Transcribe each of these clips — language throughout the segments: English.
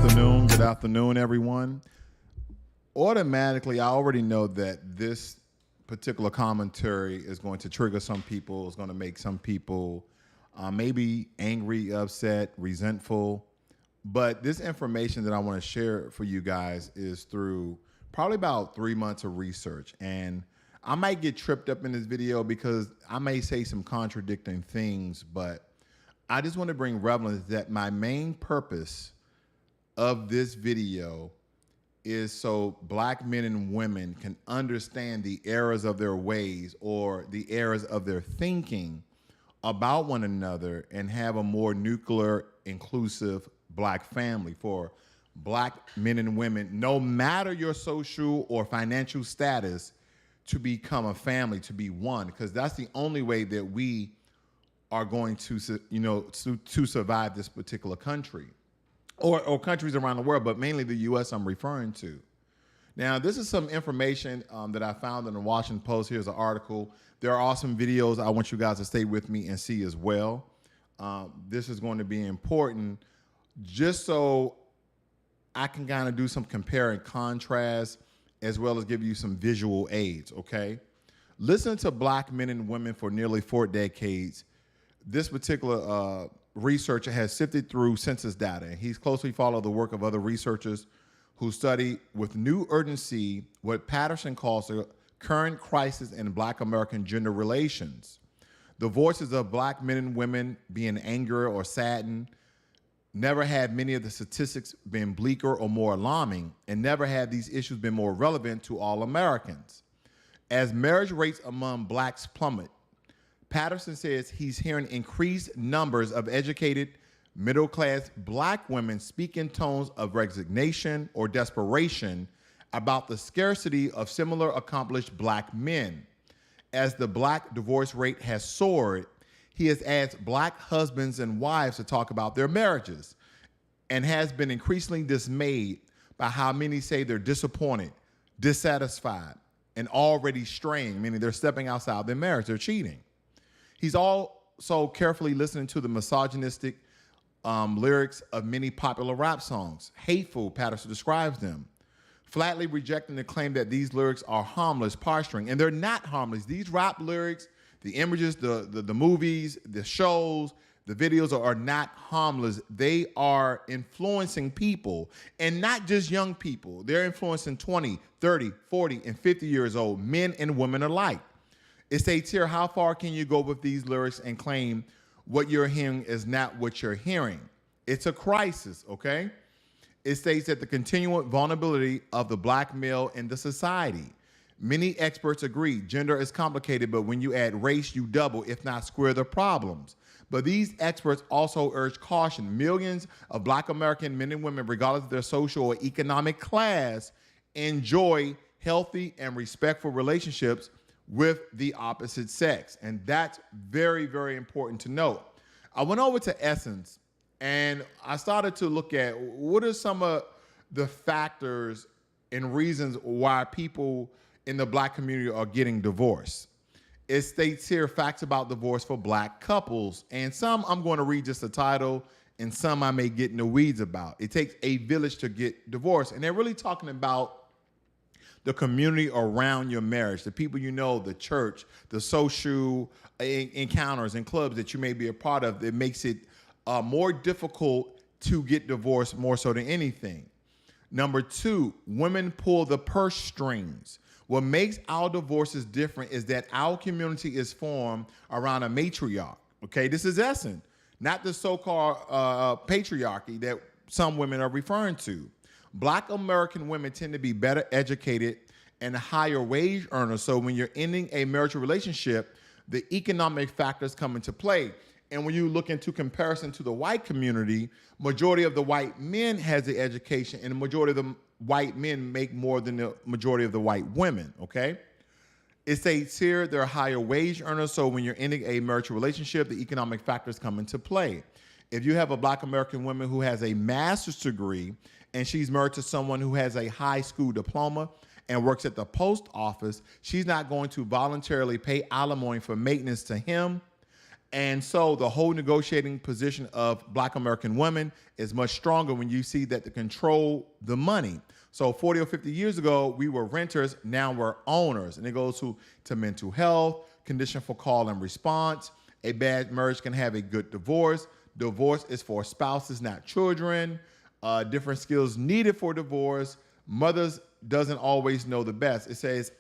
Good afternoon, everyone. Automatically, I already know that this particular commentary is going to trigger some people, is going to make some people maybe angry, upset, resentful. But this information that I want to share for you guys is through probably about 3 months of research. And I might get tripped up in this video because I may say some contradicting things, but I just want to bring relevance that my main purpose of this video is so black men and women can understand the errors of their ways or the errors of their thinking about one another and have a more nuclear, inclusive black family for black men and women, no matter your social or financial status, to become a family, to be one, because that's the only way that we are going to, to survive this particular country. Or countries around the world, but mainly the U.S. I'm referring to. Now, this is some information that I found in the Washington Post. Here's an article. There are awesome videos I want you guys to stay with me and see as well. This is going to be important just so I can kind of do some compare and contrast as well as give you some visual aids, okay? Listen to black men and women for nearly 4 decades. This particular researcher has sifted through census data, and he's closely followed the work of other researchers who study with new urgency what Patterson calls the current crisis in black American gender relations. The voices of black men and women being angry or saddened. Never had many of the statistics been bleaker or more alarming, and never had these issues been more relevant to all Americans. As marriage rates among blacks plummet, Patterson says he's hearing increased numbers of educated, middle-class black women speak in tones of resignation or desperation about the scarcity of similar accomplished black men. As the black divorce rate has soared, he has asked black husbands and wives to talk about their marriages and has been increasingly dismayed by how many say they're disappointed, dissatisfied, and already straying, meaning they're stepping outside their marriage, they're cheating. He's also carefully listening to the misogynistic lyrics of many popular rap songs. Hateful, Patterson describes them. Flatly rejecting the claim that these lyrics are harmless, posturing. And they're not harmless. These rap lyrics, the images, the movies, the shows, the videos are not harmless. They are influencing people, and not just young people. They're influencing 20, 30, 40, and 50 years old, men and women alike. It states here, how far can you go with these lyrics and claim what you're hearing is not what you're hearing? It's a crisis, okay? It states that the continuing vulnerability of the black male in the society. Many experts agree gender is complicated, but when you add race, you double, if not square, the problems. But these experts also urge caution. Millions of black American men and women, regardless of their social or economic class, enjoy healthy and respectful relationships with the opposite sex. And that's very, very important to note. I went over to Essence and I started to look at what are some of the factors and reasons why people in the black community are getting divorced. It states here facts about divorce for black couples. And some I'm going to read just the title, and some I may get in the weeds about. It takes a village to get divorced. And they're really talking about the community around your marriage, the people you know, the church, the social encounters and clubs that you may be a part of that makes it more difficult to get divorced more so than anything. Number two, women pull the purse strings. What makes our divorces different is that our community is formed around a matriarch. Okay, this is Essence, not the so-called patriarchy that some women are referring to. Black American women tend to be better educated and higher wage earners. So when you're ending a marital relationship, the economic factors come into play. And when you look into comparison to the white community, majority of the white men has the education, and the majority of the white men make more than the majority of the white women, okay? It states here they're higher wage earners, so when you're ending a marital relationship, the economic factors come into play. If you have a black American woman who has a master's degree and she's married to someone who has a high school diploma and works at the post office, she's not going to voluntarily pay alimony for maintenance to him And so the whole negotiating position of Black American women is much stronger when you see that they control the money. So 40 or 50 years ago, we were renters, now we're owners. And it goes to mental health, condition for call and response. A bad marriage can have a good divorce. Divorce is for spouses, not children. Different skills needed for divorce. Mothers doesn't always know the best. It says,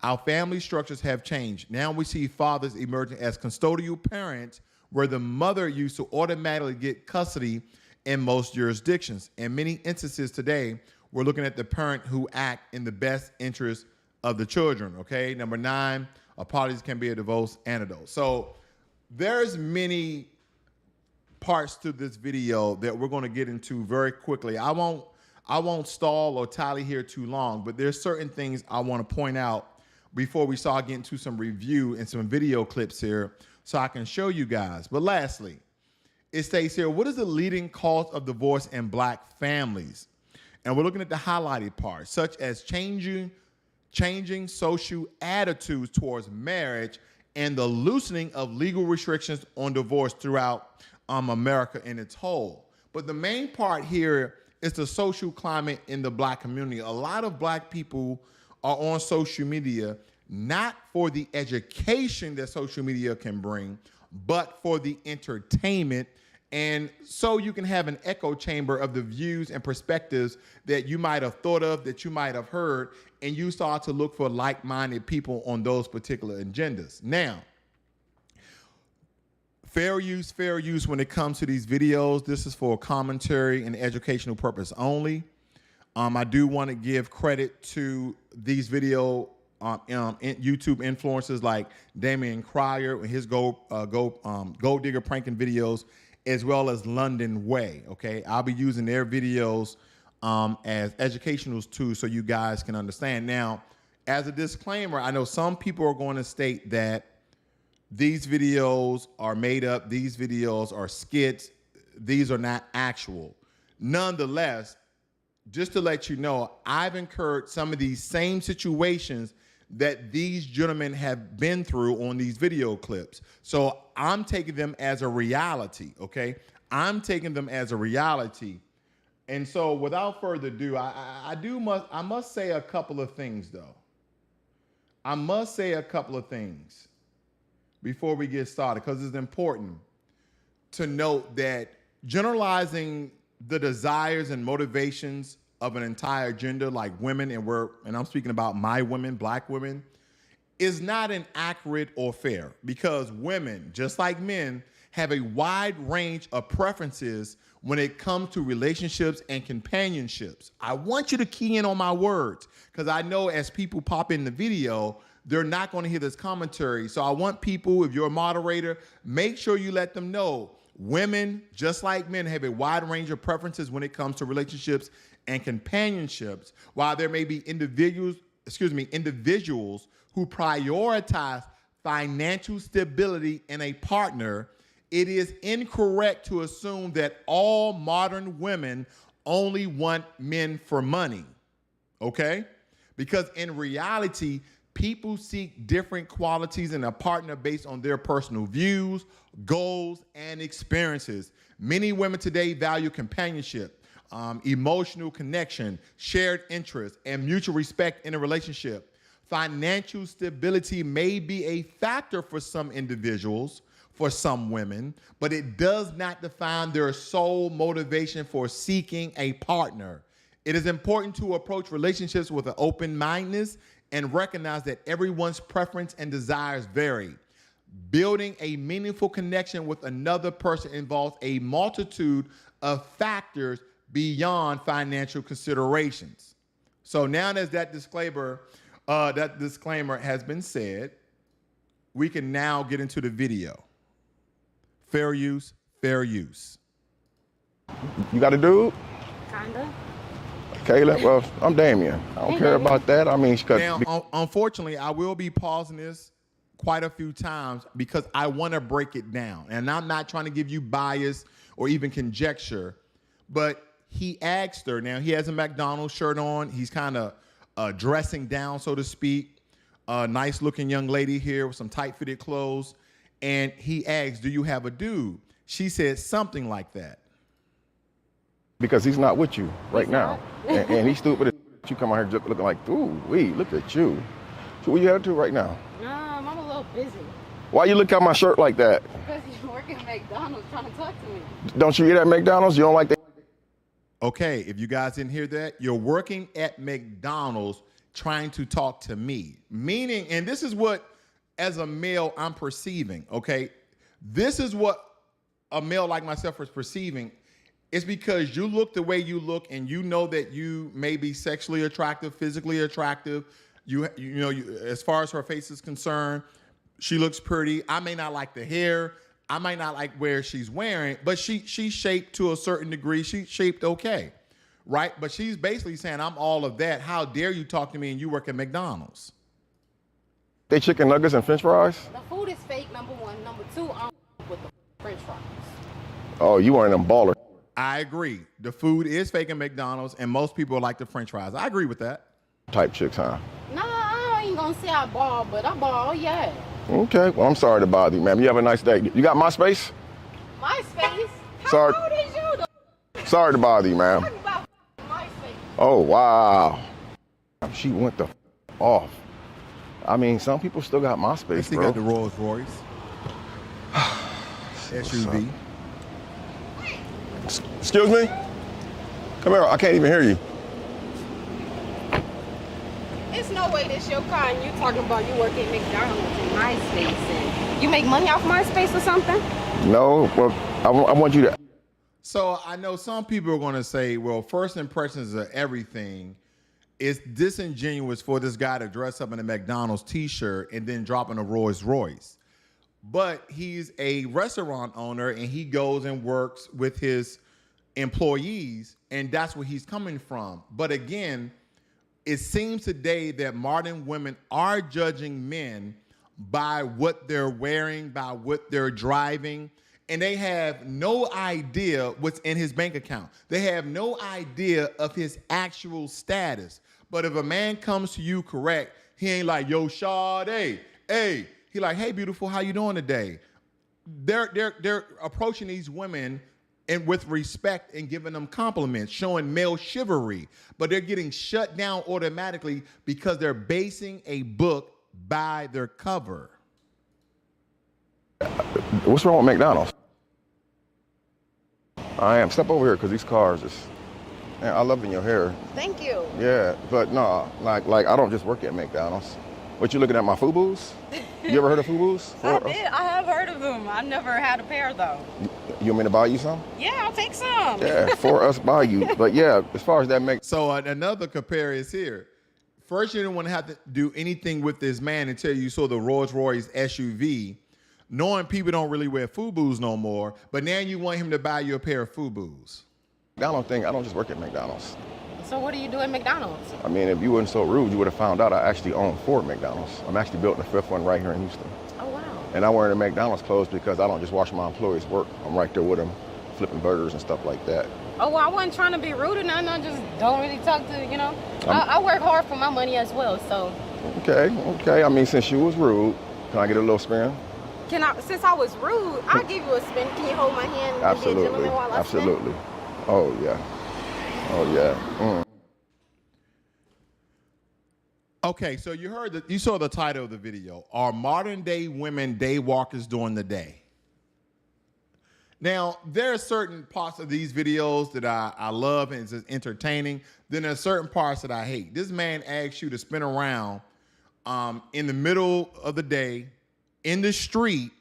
our family structures have changed. Now we see fathers emerging as custodial parents, where the mother used to automatically get custody in most jurisdictions. In many instances today, we're looking at the parent who act in the best interest of the children, okay? Number 9, apologies can be a divorce antidote. So there's many parts to this video that we're going to get into very quickly. I won't stall or tally here too long, but there's certain things I want to point out before we start getting to some review and some video clips here so I can show you guys. But lastly, it states here, what is the leading cause of divorce in Black families? And we're looking at the highlighted parts, such as changing social attitudes towards marriage and the loosening of legal restrictions on divorce throughout America in its whole. But the main part here is the social climate in the Black community. A lot of Black people are on social media, not for the education that social media can bring, but for the entertainment. And so you can have an echo chamber of the views and perspectives that you might have thought of, that you might have heard, and you start to look for like-minded people on those particular agendas. Now, fair use when it comes to these videos. This is for commentary and educational purpose only. I do want to give credit to these video YouTube influencers like Damian Cryer and his gold digger pranking videos, as well as London Way. Okay, I'll be using their videos as educational tools so you guys can understand. Now, as a disclaimer, I know some people are going to state that these videos are made up, these videos are skits, these are not actual. Nonetheless, just to let you know, I've incurred some of these same situations that these gentlemen have been through on these video clips. So I'm taking them as a reality, okay? I'm taking them as a reality. And so without further ado, I must say a couple of things, though. I must say a couple of things before we get started, because it's important to note that generalizing the desires and motivations of an entire gender like women, and I'm speaking about my women, Black women, is not inaccurate or fair, because women, just like men, have a wide range of preferences when it comes to relationships and companionships. I want you to key in on my words, because I know as people pop in the video, they're not going to hear this commentary. So I want people, if you're a moderator, make sure you let them know women, just like men, have a wide range of preferences when it comes to relationships and companionships. While there may be individuals who prioritize financial stability in a partner, it is incorrect to assume that all modern women only want men for money, okay? Because in reality, people seek different qualities in a partner based on their personal views, goals, and experiences. Many women today value companionship, emotional connection, shared interests, and mutual respect in a relationship. Financial stability may be a factor for some individuals, for some women, but it does not define their sole motivation for seeking a partner. It is important to approach relationships with an open-mindedness and recognize that everyone's preference and desires vary. Building a meaningful connection with another person involves a multitude of factors beyond financial considerations. So now that that disclaimer has been said, we can now get into the video. Fair use, fair use. You got a dude? Kinda. Kayla? Well, I'm Damien. I don't care about that. I mean, now, unfortunately, I will be pausing this quite a few times because I want to break it down. And I'm not trying to give you bias or even conjecture, but he asked her. Now, he has a McDonald's shirt on. He's kind of dressing down, so to speak. A nice-looking young lady here with some tight-fitted clothes. and he asked, "Do you have a dude?" She said something like that. Because he's not with you right now. And he's stupid. You come out here looking like, ooh, look at you. So what you have to right now? I'm a little busy. Why you look at my shirt like that? Because you're working at McDonald's trying to talk to me. Don't you eat at McDonald's? You don't like that? Okay, if you guys didn't hear that, you're working at McDonald's trying to talk to me. Meaning, and this is what, as a male, I'm perceiving, okay? This is what a male like myself is perceiving. It's because you look the way you look and you know that you may be sexually attractive, physically attractive. You know, as far as her face is concerned, she looks pretty. I may not like the hair. I might not like where she's wearing, but she's shaped to a certain degree. She's shaped okay, right? But she's basically saying, I'm all of that. How dare you talk to me and you work at McDonald's? They chicken nuggets and french fries? The food is fake, number one. Number two, I'm with the french fries. Oh, you one of them ballers. I agree. The food is fake at McDonald's, and most people like the french fries. I agree with that. Type chicks, huh? Nah, I ain't gonna say I ball, but I ball, yeah. Okay, well, I'm sorry to bother you, ma'am. You have a nice day. You got my space? MySpace? How Sorry. old is you, though? Sorry to bother you, ma'am. Talking about MySpace. Oh, wow. She went the off. I mean, some people still got my space, They bro. got the Rolls Royce SUV. Excuse me? Come here, I can't even hear you. It's no way this your car and you talking about you work at McDonald's and MySpace and you make money off MySpace or something? No, well, I want you to. So I know some people are going to say, well, first impressions are everything. It's disingenuous for this guy to dress up in a McDonald's t-shirt and then drop in a Rolls Royce. But he's a restaurant owner and he goes and works with his employees, and that's where he's coming from. But again, it seems today that modern women are judging men by what they're wearing, by what they're driving, and they have no idea what's in his bank account. They have no idea of his actual status. But if a man comes to you correct, he ain't like, yo, Sade, hey. He like, hey, beautiful, how you doing today? They're approaching these women and with respect and giving them compliments, showing male chivalry, but they're getting shut down automatically because they're basing a book by their cover. What's wrong with McDonald's? I am. Step over here, because these cars is. Man, I love in your hair. Thank you. Yeah, but no, like I don't just work at McDonald's. What, you looking at my FUBUs? You ever heard of FUBUs? I have heard of them. I never had a pair though. You want me to buy you some? Yeah, I'll take some. Yeah, for us buy you. But yeah, as far as that makes. So another compare is here. First, you didn't want to have to do anything with this man until you saw the Rolls Royce SUV, knowing people don't really wear FUBUs no more, but now you want him to buy you a pair of FUBUs. McDonald's thing, I don't just work at McDonald's. So what do you do at McDonald's? I mean, if you weren't so rude, you would have found out I actually own 4 McDonald's. I'm actually building the 5th one right here in Houston. Oh, wow. And I'm wearing the McDonald's clothes because I don't just watch my employees work. I'm right there with them, flipping burgers and stuff like that. Oh, well, I wasn't trying to be rude or nothing. I just don't really talk to, you know. I work hard for my money as well, so. Okay. I mean, since you was rude, can I get a little spin? Since I was rude, I'll give you a spin. Can you hold my hand and be a gentleman while I spin? Absolutely. Oh, yeah. Okay, so you saw the title of the video. Are modern day women day walkers during the day? Now, there are certain parts of these videos that I love and it's entertaining. Then there are certain parts that I hate. This man asks you to spin around in the middle of the day in the street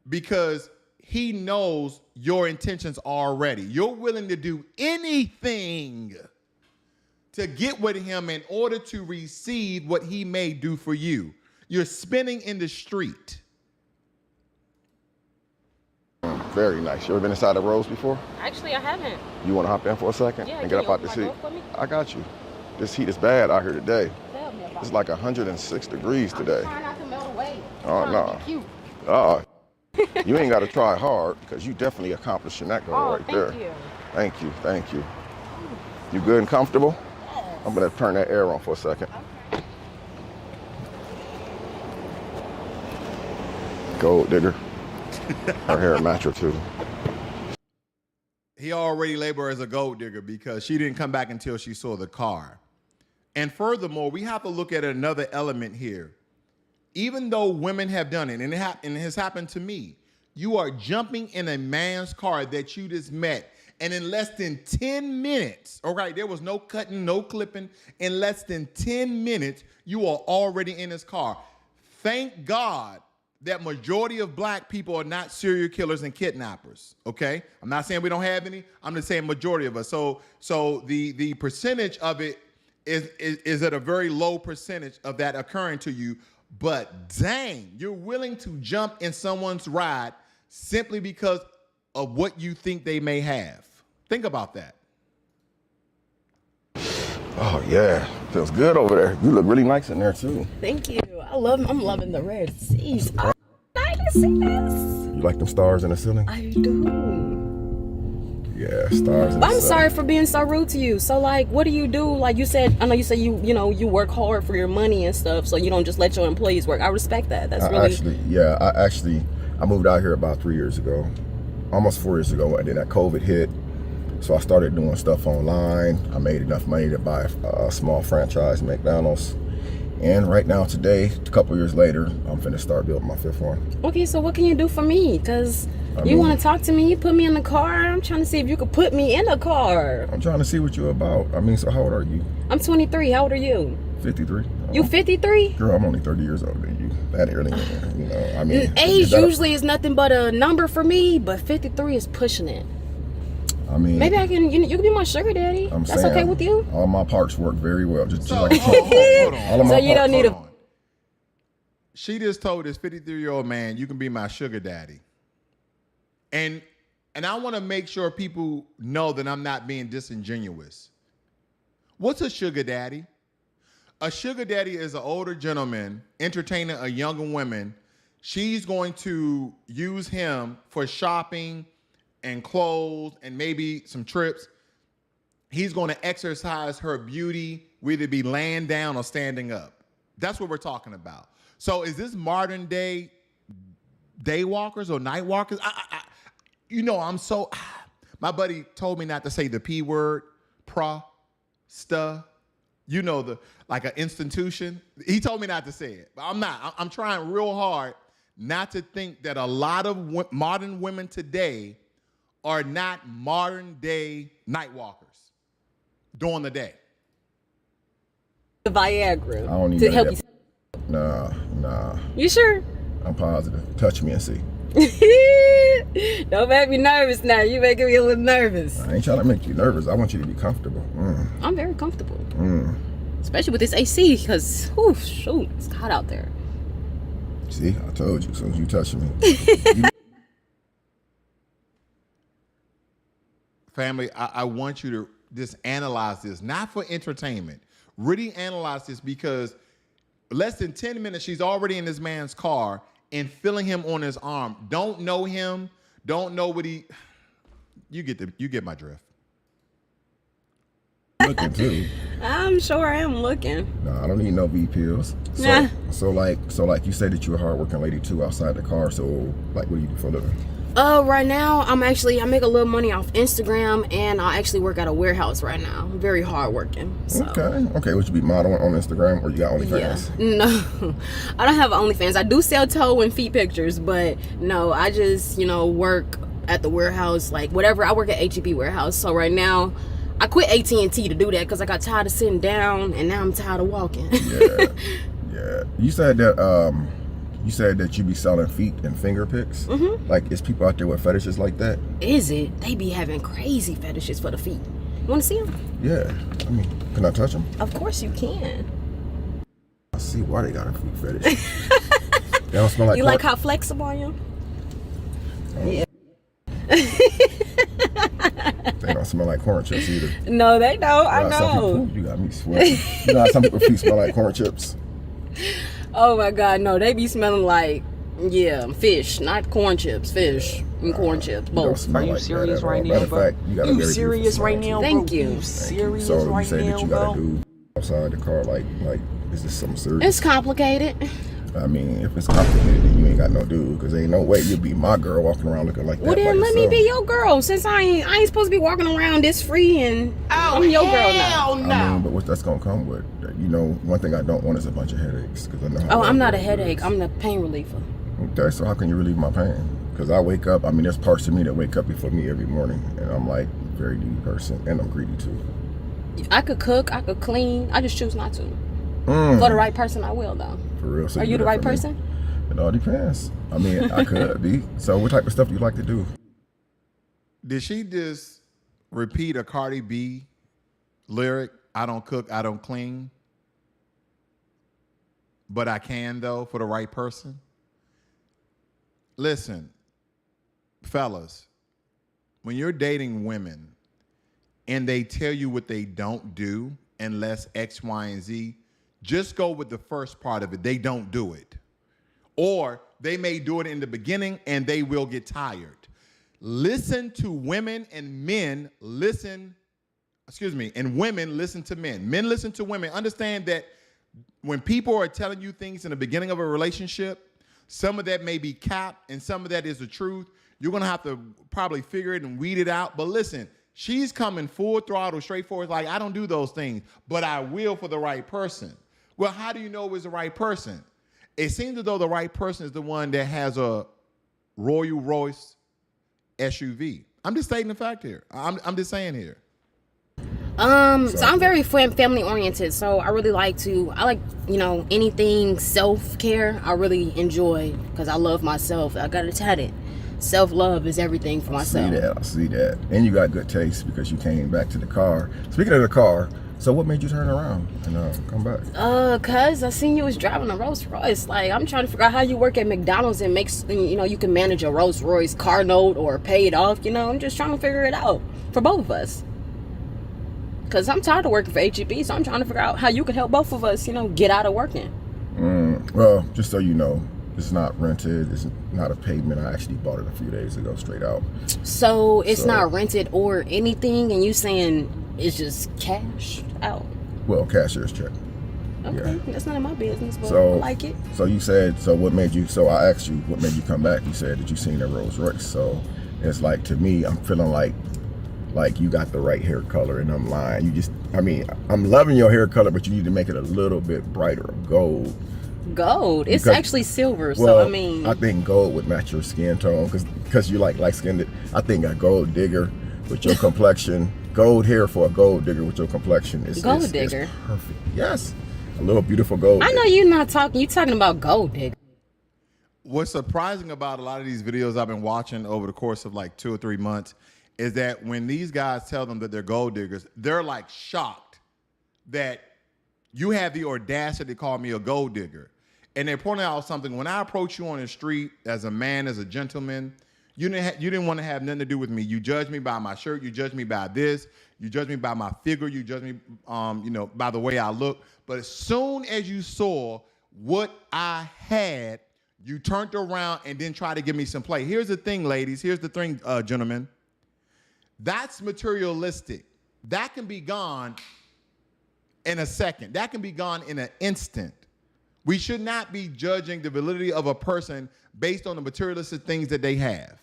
because he knows your intentions already. You're willing to do anything to get with him in order to receive what he may do for you. You're spinning in the street. Very nice. You ever been inside the Rose before? Actually, I haven't. You want to hop in for a second and get up out the seat? I got you. This heat is bad out here today. Tell me about It's like 106 degrees today. I'm trying not to melt away. Oh, no. Cute. You ain't got to try hard because you definitely accomplishing that goal right there. Thank you. Thank you. You good and comfortable? Yes. I'm going to turn that air on for a second. Okay. gold digger. Her hair match her too. He already labeled her as a gold digger because she didn't come back until she saw the car. And furthermore, we have to look at another element here. Even though women have done it, and it has happened to me, you are jumping in a man's car that you just met, and in less than 10 minutes, all right, there was no cutting, no clipping. In less than 10 minutes, you are already in his car. Thank God that majority of black people are not serial killers and kidnappers, okay? I'm not saying we don't have any. I'm just saying majority of us. So the percentage of it is at a very low percentage of that occurring to you. But dang, you're willing to jump in someone's ride simply because of what you think they may have. Think about that. Oh yeah, feels good over there. You look really nice in there too. Thank you. I'm loving the red seats. Oh, nice. You like them stars in the ceiling? I do. Yeah, stars in the I'm ceiling. sorry for being so rude to you. So like, what do you do? Like you said, I know you said you work hard for your money and stuff, so you don't just let your employees work. I respect that. That's really. I moved out here about 3 years ago, almost 4 years ago, and then that COVID hit. So I started doing stuff online. I made enough money to buy a small franchise, McDonald's. And right now, today, a couple years later, I'm finna start building my fifth one. Okay, so what can you do for me? Because you want to talk to me, you put me in the car. I'm trying to see if you could put me in the car. I'm trying to see what you're about. I mean, so how old are you? I'm 23. How old are you? 53. You 53? Girl, I'm only 30 years older than you. That early, you know. I mean, age usually is nothing but a number for me, but 53 is pushing it. I mean, maybe I can. You can be my sugar daddy. That's okay with you? All my parts work very well. Just So, like hold on. So you don't need a. She just told this 53-year-old man, "You can be my sugar daddy," and I want to make sure people know that I'm not being disingenuous. What's a sugar daddy? A sugar daddy is an older gentleman entertaining a younger woman. She's going to use him for shopping and clothes and maybe some trips. He's going to exercise her beauty, whether it be laying down or standing up. That's what we're talking about. So is this modern day walkers or night walkers? My buddy told me not to say the P word, like an institution. He told me not to say it, but I'm not. I'm trying real hard not to think that a lot of modern women today are not modern day night walkers during the day. The Viagra. I don't need to help you. Nah. You sure? I'm positive. Touch me and see. Don't make me nervous now. You making me a little nervous. I ain't trying to make you nervous. I want you to be comfortable. I'm very comfortable. Especially with this AC, because, shoot, it's hot out there. See, I told you, as soon as you touch me. Family, I want you to just analyze this, not for entertainment. Really analyze this, because less than 10 minutes, she's already in this man's car and feeling him on his arm. Don't know him, don't know what he... You get my drift. Looking too. I'm sure I am looking. No, I don't need no V pills. So like you say that you're a hardworking lady too outside the car. So like, what do you do for a living? Right now, I make a little money off Instagram, and I actually work at a warehouse right now. I'm very hardworking. So. Okay. Would you be modeling on Instagram, or you got OnlyFans? Yeah. No, I don't have OnlyFans. I do sell toe and feet pictures, but no, I just work at the warehouse, like whatever. I work at HEB warehouse. So right now, I quit AT&T to do that because I got tired of sitting down, and now I'm tired of walking. Yeah. You said that you be selling feet and finger pics. Like, is people out there with fetishes like that? Is it? They be having crazy fetishes for the feet. You want to see them? Yeah. I mean, can I touch them? Of course you can. I see why they got a feet fetish. They don't smell like. You like how flexible I am? Yeah. They don't smell like corn chips either. No, they don't. I know. You got me sweating. You know how some people's feet smell like corn chips? Oh my God, no, they be smelling like, fish, not corn chips, fish and corn chips, both. Are you serious right now, bro? You serious right now, bro? Thank you. You serious so right you say now, that you gotta do outside the car, like, is this something serious? It's complicated. I mean, if it's complicated, then you ain't got no dude, because ain't no way you'll be my girl walking around looking like that. Well, then let me be your girl, since I ain't supposed to be walking around this free, and I'm your girl now. I mean, but what that's gonna come with, you know, one thing I don't want is a bunch of headaches, because I know. Oh, I'm not a headache. I'm the pain reliever. Okay, so how can you relieve my pain? Because I wake up. I mean, there's parts of me that wake up before me every morning, and I'm like a very needy person, and I'm greedy too. I could cook, I could clean. I just choose not to. For the right person, I will though. For real. So are you the right person? It all depends. I mean, I could be. So what type of stuff do you like to do? Did she just repeat a Cardi B lyric? I don't cook, I don't clean. But I can, though, for the right person. Listen, fellas, when you're dating women and they tell you what they don't do unless X, Y, and Z, just go with the first part of it. They don't do it. Or they may do it in the beginning and they will get tired. Listen to women, and men listen, and women listen to men. Men listen to women. Understand that when people are telling you things in the beginning of a relationship, some of that may be cap and some of that is the truth. You're going to have to probably figure it and weed it out. But listen, she's coming full throttle, straightforward, like, I don't do those things, but I will for the right person. Well, how do you know it was the right person? It seems as though the right person is the one that has a Rolls-Royce SUV. I'm just stating the fact here. I'm just saying here. So I'm very family oriented. So I really like, you know, anything self-care. I really enjoy, because I love myself. I gotta tell it. Self-love is everything for myself. I see that. And you got good taste, because you came back to the car. Speaking of the car, so what made you turn around and come back? Cause I seen you was driving a Rolls Royce. Like, I'm trying to figure out how you work at McDonald's and you know, you can manage a Rolls Royce car note or pay it off. You know, I'm just trying to figure it out for both of us. Cause I'm tired of working for HEB, so I'm trying to figure out how you can help both of us, you know, get out of working. Well, just so you know, it's not rented. It's not a payment. I actually bought it a few days ago, straight out. So it's not rented or anything, and you saying it's just cash out? Well, cashier's check. Okay, yeah. That's none of my business, but so, I like it. So you said, so I asked you, what made you come back? You said that you seen a Rolls Royce. So it's like, to me, I'm feeling like you got the right hair color, and I'm lying. I'm loving your hair color, but you need to make it a little bit brighter, gold. Gold? It's actually silver, well, so I mean. I think gold would match your skin tone, because you like light-skinned. I think a gold digger with your complexion, gold hair for a gold digger with your complexion is gold digger. Is perfect. Yes, a little beautiful gold. I know you're not talking. You're talking about gold digger. What's surprising about a lot of these videos I've been watching over the course of like 2 or 3 months is that when these guys tell them that they're gold diggers, they're like shocked that you have the audacity to call me a gold digger. And they're pointing out something. When I approach you on the street as a man, as a gentleman, you didn't want to have nothing to do with me. You judge me by my shirt. You judge me by this. You judge me by my figure. You judge me, you know, by the way I look. But as soon as you saw what I had, you turned around and then tried to give me some play. Here's the thing, ladies. Here's the thing, gentlemen. That's materialistic. That can be gone in a second. That can be gone in an instant. We should not be judging the validity of a person based on the materialistic things that they have.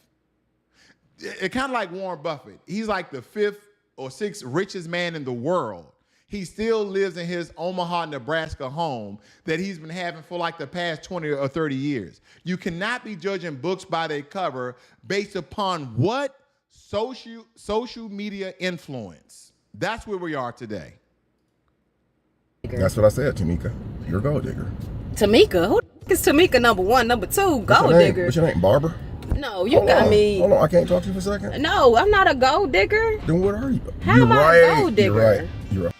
It's kind of like Warren Buffett. He's like the 5th or 6th richest man in the world. He still lives in his Omaha, Nebraska home that he's been having for like the past 20 or 30 years. You cannot be judging books by their cover based upon what social media influence. That's where we are today. That's what I said, Tamika. You're a gold digger. Tamika? Who is Tamika number 1? Number 2, gold digger. What's your name, Barbara? No, you got me. Hold on, I can't talk to you for a second? No, I'm not a gold digger. Then what are you? How am I a gold digger? You're right.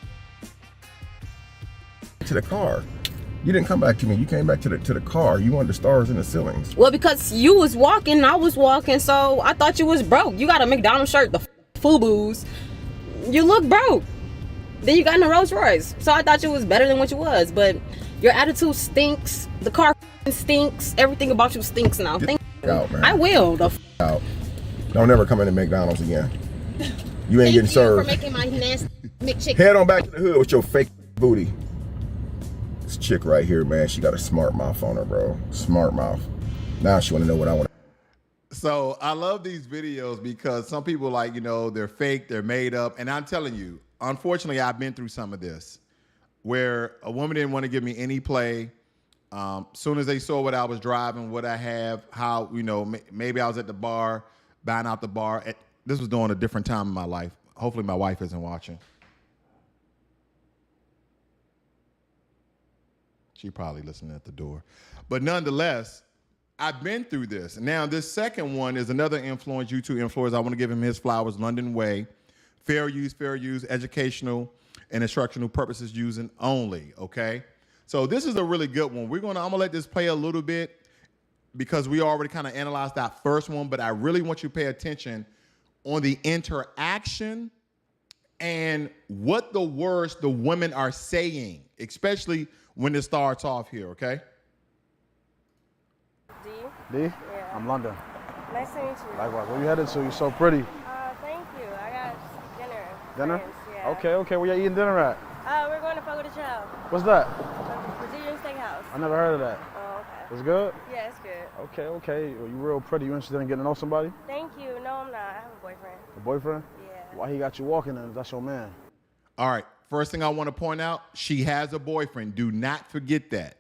To the car. You didn't come back to me. You came back to the car. You wanted the stars in the ceilings. Well, because you was walking, I was walking, so I thought you was broke. You got a McDonald's shirt, the FUBUs. You look broke. Then you got in a Rolls Royce. So I thought you was better than what you was. But your attitude stinks. The car stinks. Everything about you stinks now. Out, man. I will. Out. Don't ever come into McDonald's again. You ain't getting served. Thank you for making my nasty McChicken. Head on back to the hood with your fake booty. This chick right here, man, she got a smart mouth on her, bro. Smart mouth. Now she want to know what I want. So I love these videos because some people like, they're fake, they're made up. And I'm telling you, unfortunately, I've been through some of this where a woman didn't want to give me any play. Soon as they saw what I was driving, what I have, how, maybe I was at the bar, buying out the bar. This was during a different time in my life. Hopefully my wife isn't watching. She probably listening at the door. But nonetheless, I've been through this. Now, this second one is another influence, YouTube influencer. I want to give him his flowers, London Way. Fair use, educational and instructional purposes using only, okay? So this is a really good one. I'm gonna let this play a little bit because we already kind of analyzed that first one, but I really want you to pay attention on the interaction and what the words the women are saying, especially when it starts off here, okay? D? Yeah. I'm London. Nice to meet you. Likewise. Where you headed to? You're so pretty. Thank you. I got dinner. Dinner? Friends, yeah. Okay. Where you eating dinner at? We're going to Fogo de Chao. What's that? Brazilian steakhouse. I never heard of that. Oh, okay. It's good? Yeah, it's good. Okay. Well, you real pretty. You interested in getting to know somebody? Thank you. No, I'm not. I have a boyfriend. A boyfriend? Yeah. Why he got you walking in? That's your man. All right, first thing I want to point out, she has a boyfriend. Do not forget that.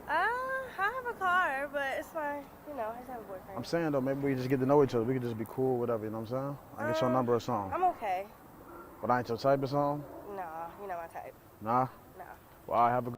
I have a car, but it's fine. I just have a boyfriend. I'm saying, though, maybe we just get to know each other. We could just be cool, whatever, you know what I'm saying? I get your number or something. I'm okay. But I ain't your type or something? No, you're not my type. Nah? No. Well, I have a...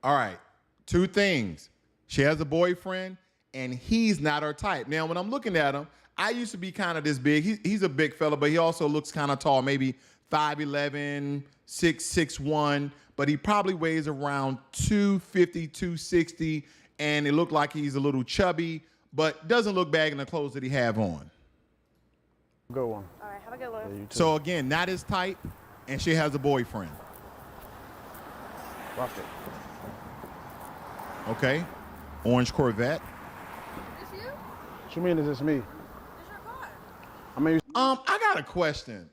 All right, two things. She has a boyfriend, and he's not her type. Now, when I'm looking at him, I used to be kind of this big. He's a big fella, but he also looks kind of tall, maybe 5'11", 6'1", but he probably weighs around 250, 260, and it looked like he's a little chubby, but doesn't look bad in the clothes that he have on. Good one. All right, have a good one. Yeah, you too. So again, not his type, and she has a boyfriend. Rock it. Okay, orange Corvette. Is you? What you mean is this me? It's your car. I mean, I got a question.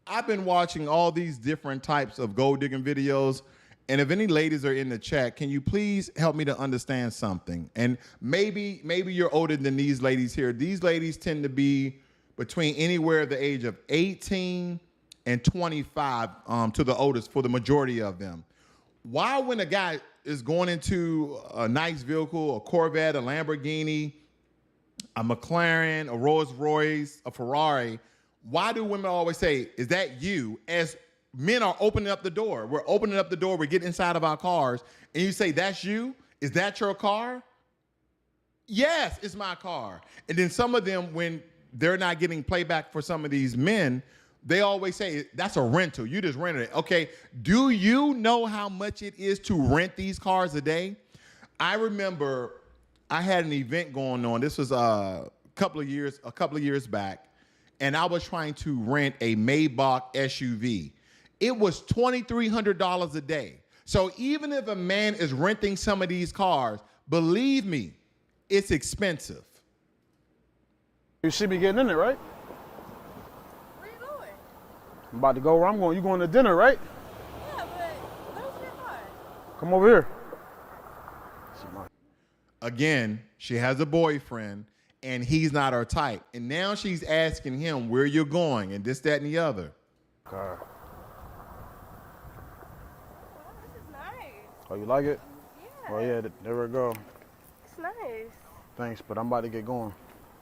I've been watching all these different types of gold digging videos, and if any ladies are in the chat, can you please help me to understand something? And maybe you're older than these ladies here. These ladies tend to be between anywhere the age of 18 and 25 to the oldest for the majority of them. Why, when a guy is going into a nice vehicle, a Corvette, a Lamborghini, a McLaren, a Rolls Royce, a Ferrari, why do women always say, is that you? As men are opening up the door. We're opening up the door. We're getting inside of our cars. And you say, that's you? Is that your car? Yes, it's my car. And then some of them, when they're not getting playback for some of these men, they always say, that's a rental. You just rented it. Okay, do you know how much it is to rent these cars a day? I remember I had an event going on. This was a couple of years back. And I was trying to rent a Maybach SUV. It was $2,300 a day. So even if a man is renting some of these cars, believe me, it's expensive. you see me getting in it, right? Where you going? I'm about to go where I'm going. You going to dinner, right? Yeah, but where's your car? Come over here. Again, she has a boyfriend, and he's not her type. And now she's asking him where you're going and this, that, and the other. Car. Wow, this is nice. Oh, you like it? Yeah. Oh, yeah, there we go. It's nice. Thanks, but I'm about to get going.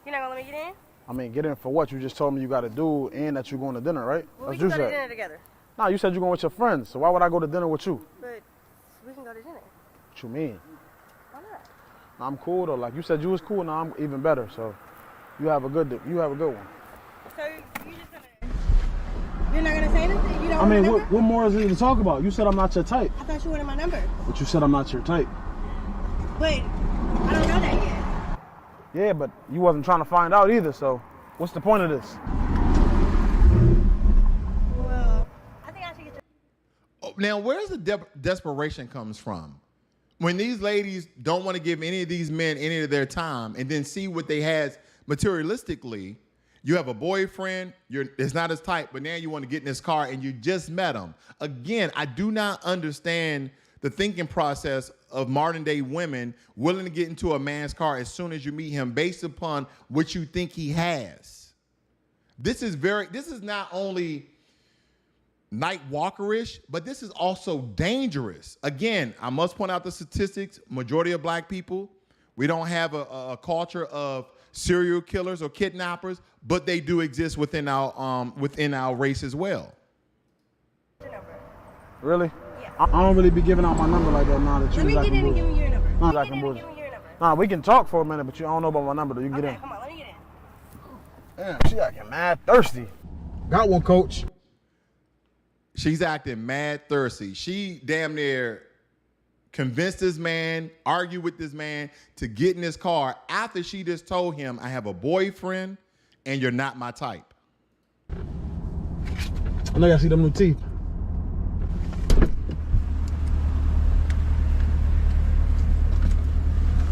You're not gonna let me get in? I mean, get in for what? You just told me you got to do and that you're going to dinner, right? Well, we That's can go you to said. dinner together. Nah, you said you're going with your friends, so why would I go to dinner with you? But we can go to dinner. What you mean? Why not? I'm cool though. Like you said, you was cool. Now I'm even better. So you have a good one. So you just gonna? You're not gonna say anything? You don't I want mean, my number? what more is there to talk about? You said I'm not your type, I thought you wanted my number. but you said I'm not your type. But I don't know that yet. Yeah, but you wasn't trying to find out either. So what's the point of this? Well, I think I should get your. Oh, now, where's the desperation comes from? When these ladies don't want to give any of these men any of their time and then see what they has materialistically, you have a boyfriend, it's not his type, but now you want to get in this car and you just met him. Again, I do not understand the thinking process of modern day women willing to get into a man's car as soon as you meet him based upon what you think he has. This is not only night walkerish, but this is also dangerous. Again, I must point out the statistics. Majority of black people, we don't have a culture of serial killers or kidnappers, but they do exist within our race as well. Really? Yeah. I don't really be giving out my number like that now that you Let me was get in and give acting me your number. Nah, Let me acting get in and bullshit. give me your number. Nah, we can talk for a minute, but you don't know about my number though. You can get Okay, in. come on, let me get in. Damn, she acting mad thirsty. Got one, coach. She's acting mad thirsty. She damn near convinced this man, argued with this man to get in his car after she just told him, I have a boyfriend and you're not my type. I know y'all see them new teeth.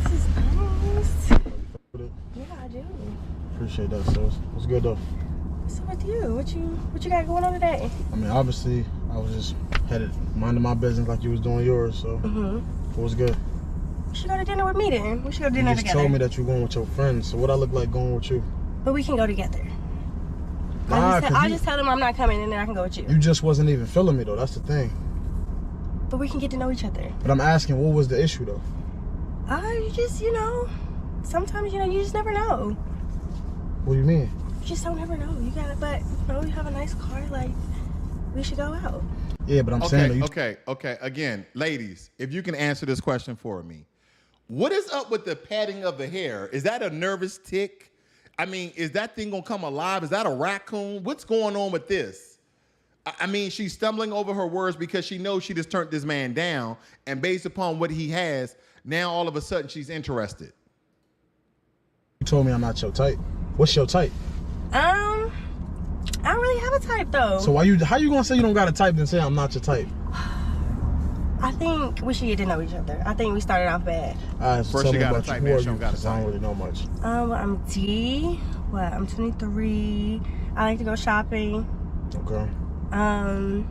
This is nice. Yeah, I do. Appreciate that, sis. What's good though? What's up with you? What you got going on today? I mean, obviously, I was just headed minding my business like you was doing yours. So, What was good? We should go to dinner with me then. We should go to dinner You just together. told me that you were going with your friends. So, what I look like going with you? But we can go together. Nah, I'll just tell them I'm not coming and then I can go with you. You just wasn't even feeling me though. That's the thing. But we can get to know each other. But I'm asking, what was the issue though? You just, sometimes, you just never know. What do you mean? You just don't ever know. You have a nice car, like, we should go out. Yeah, but I'm saying. Okay. Again, ladies, if you can answer this question for me. What is up with the patting of the hair? Is that a nervous tick? I mean, is that thing gonna come alive? Is that a raccoon? What's going on with this? I mean, she's stumbling over her words because she knows she just turned this man down, and based upon what he has, now all of a sudden she's interested. You told me I'm not your type. What's your type? I don't really have a type though. So how you gonna say you don't got a type and say I'm not your type? I think we should get to know each other. I think we started off bad. First you gotta type, man. She don't gotta I don't type. really know much. I'm D. I'm 23. I like to go shopping. Okay. I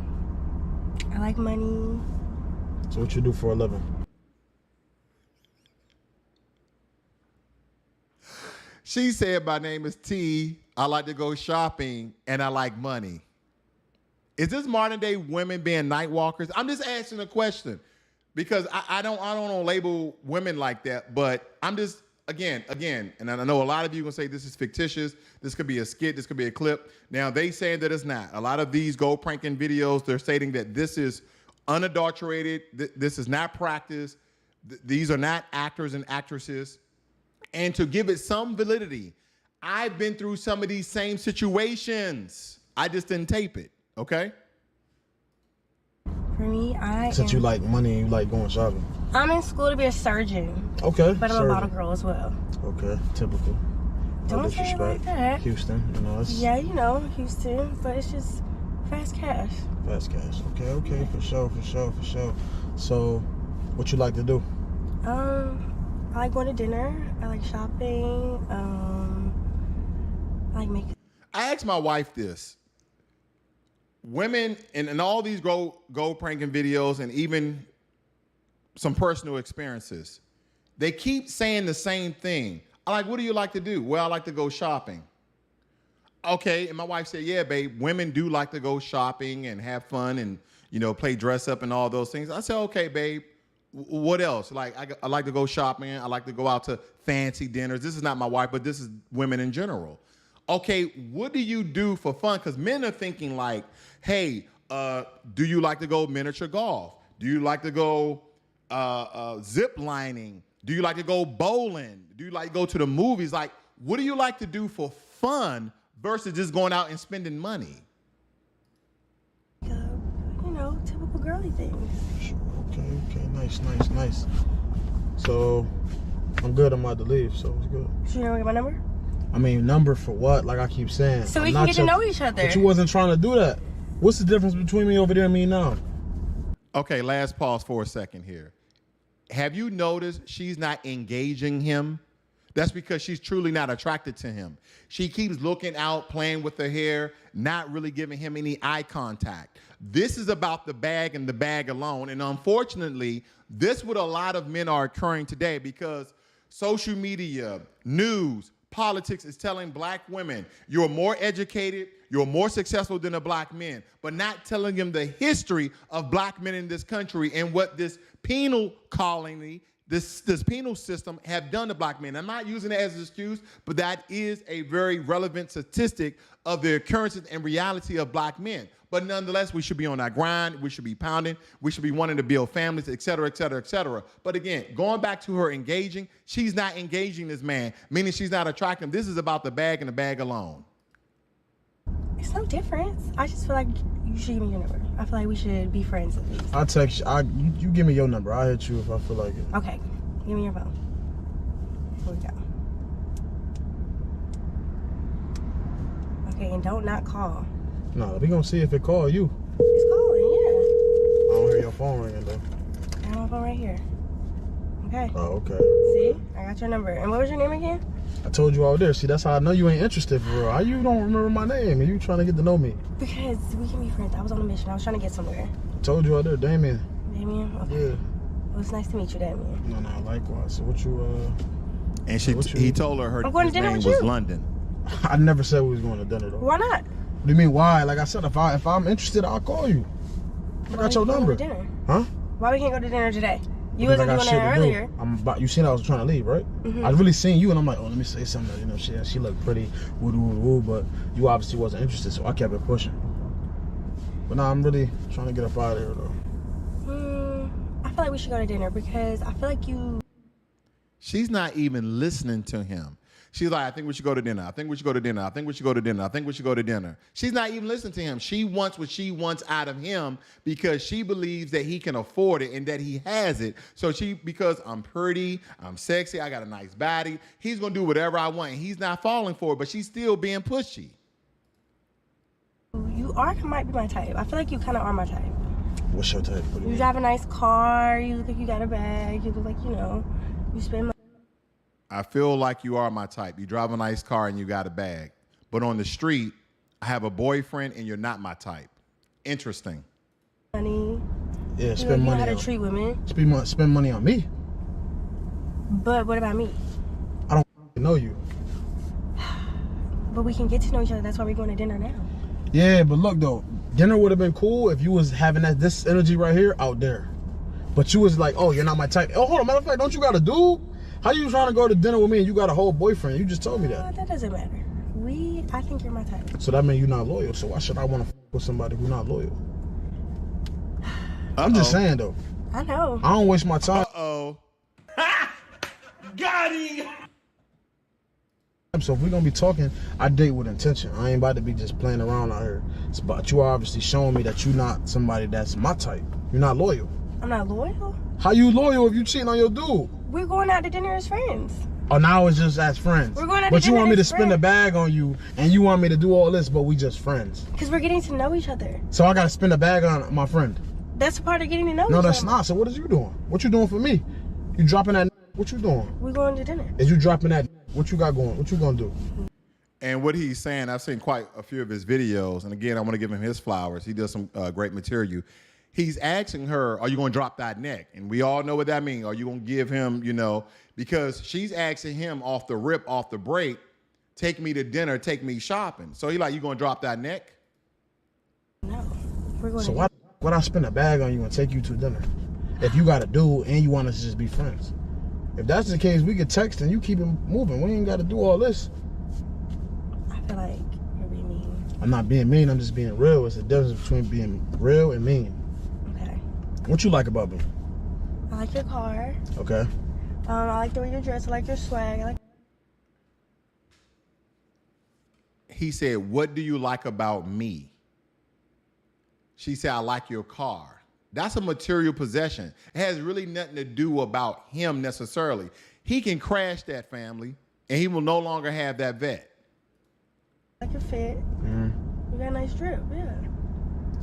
like money. So what you do for a living? She said, my name is T. I like to go shopping and I like money. Is this modern day women being night walkers? I'm just asking a question because I don't label women like that, but I'm just, again, and I know a lot of you are gonna say this is fictitious. This could be a skit. This could be a clip. Now they saying that it's not. A lot of these go pranking videos, they're stating that this is unadulterated. This is not practice. These are not actors and actresses. And to give it some validity, I've been through some of these same situations. I just didn't tape it, okay? For me, Since you like money and you like going shopping. I'm in school to be a surgeon. Okay. But I'm a model girl as well. Okay, typical. No Don't say it like disrespect. that. Houston, it's Yeah, Houston, but it's just fast cash. fast cash. Okay, for sure. So, what you like to do? I like going to dinner. I like shopping. I like makeup. I asked my wife this. Women in all these go pranking videos and even some personal experiences, they keep saying the same thing. I'm like, what do you like to do? Well, I like to go shopping. Okay, and my wife said, yeah, babe, women do like to go shopping and have fun and, play dress up and all those things. I said, okay, babe, what else? Like, I like to go shopping. I like to go out to fancy dinners. This is not my wife, but this is women in general. Okay, what do you do for fun? Because men are thinking like, hey, do you like to go miniature golf? Do you like to go zip lining? Do you like to go bowling? Do you like to go to the movies? Like, what do you like to do for fun versus just going out and spending money? Typical girly things. Okay, nice. So, I'm good. I'm about to leave, so it's good. So you don't get my number? I mean, number for what? Like I keep saying. So we can get to know each other. But you wasn't trying to do that. What's the difference between me over there and me now? Okay, last pause for a second here. Have you noticed she's not engaging him? That's because she's truly not attracted to him. She keeps looking out, playing with her hair, not really giving him any eye contact. This is about the bag and the bag alone. And unfortunately, this what a lot of men are occurring today because social media, news, politics is telling black women, you're more educated, you're more successful than a black man, but not telling them the history of black men in this country and what this penal colony, this penal system have done to black men. I'm not using it as an excuse, but that is a very relevant statistic of the occurrences and reality of black men. But nonetheless, we should be on our grind. We should be pounding. We should be wanting to build families, et cetera, et cetera, et cetera. But again, going back to her engaging, she's not engaging this man, meaning she's not attracting him. This is about the bag and the bag alone. It's no difference. I just feel like you should give me your number. I feel like we should be friends at least. I'll text you. You give me your number. I'll hit you if I feel like it. Okay. Give me your phone. Here we go. Okay, and don't not call. No, we gonna see if it call you. It's calling, yeah. I don't hear your phone ringing though. I have my phone right here. Okay. Oh, okay. See? I got your number. And what was your name again? I told you all there. See, that's how I know you ain't interested for real. How you don't remember my name and you trying to get to know me? Because we can be friends. I was on a mission. I was trying to get somewhere. I told you all there, Damien. Damien? Okay. Yeah. Well, it's nice to meet you, Damien. No, likewise. So what you, And he told her I'm going his to dinner name with was you. London. I never said we was going to dinner though. Why not? What do you mean why? Like I said, if I'm interested, I'll call you. I got your number. Go to dinner? Huh? Why we can't go to dinner today? You Because wasn't I doing got shit that to do. earlier. You seen I was trying to leave, right? Mm-hmm. I really seen you and I'm like, oh, let me say something. You know, she looked pretty, woo, but you obviously wasn't interested, so I kept it pushing. But now I'm really trying to get up out of here though. I feel like we should go to dinner because I feel like you. She's not even listening to him. She's like, I think we should go to dinner. I think we should go to dinner. I think we should go to dinner. I think we should go to dinner. She's not even listening to him. She wants what she wants out of him because she believes that he can afford it and that he has it. So because I'm pretty, I'm sexy, I got a nice body, he's going to do whatever I want. He's not falling for it, but she's still being pushy. You might be my type. I feel like you kind of are my type. What's your type? What do you You mean? drive a nice car. You look like you got a bag. You look like, you spend money. I feel like you are my type. You drive a nice car and you got a bag. But on the street, I have a boyfriend and you're not my type. Interesting. Money. Yeah, You spend know money how to on treat women. spend money on me. But what about me? I don't know you. But we can get to know each other. That's why we're going to dinner now. Yeah, but look though, dinner would have been cool if you was having this energy right here out there. But you was like, oh, you're not my type. Oh, hold on, matter of fact, don't you got a dude? How you trying to go to dinner with me and you got a whole boyfriend? You just told me that. That doesn't matter. I think you're my type. So that means you're not loyal. So why should I want to with somebody who's not loyal? I'm just saying though. I know. I don't waste my time. Uh-oh. Got him! So if we're gonna be talking, I date with intention. I ain't about to be just playing around out here. But you are obviously showing me that you're not somebody that's my type. You're not loyal. I'm not loyal. How you loyal if you cheating on your dude? We're going out to dinner as friends. Oh, now it's just as friends. We're going out but to you want dinner me to as spend a friends. bag on you, and you want me to do all this, but we just friends. Because we're getting to know each other. So I gotta spend a bag on my friend. That's part of getting to know each No, other. that's not. So what is you doing? What you doing for me? You dropping that? What you doing? We're going to dinner. Is you dropping that? What you got going? What you gonna do? And what he's saying, I've seen quite a few of his videos. And again, I want to give him his flowers. He does some great material. He's asking her, are you going to drop that neck? And we all know what that means. Are you going to give him, because she's asking him off the rip, off the break, take me to dinner, take me shopping. So he like, you going to drop that neck? No. We're going So to why would I spend a bag on you and take you to dinner? If you got a dude and you want us to just be friends. If that's the case, we could text and you keep it moving. We ain't got to do all this. I feel like you're being mean. I'm not being mean, I'm just being real. It's the difference between being real and mean. Okay. What you like about me? I like your car. Okay. I like the way you dress. I like your swag. I like. He said, what do you like about me? She said, I like your car. That's a material possession. It has really nothing to do about him necessarily. He can crash that family and he will no longer have that vet. I like your fit. Mm-hmm. You got a nice drip. Yeah.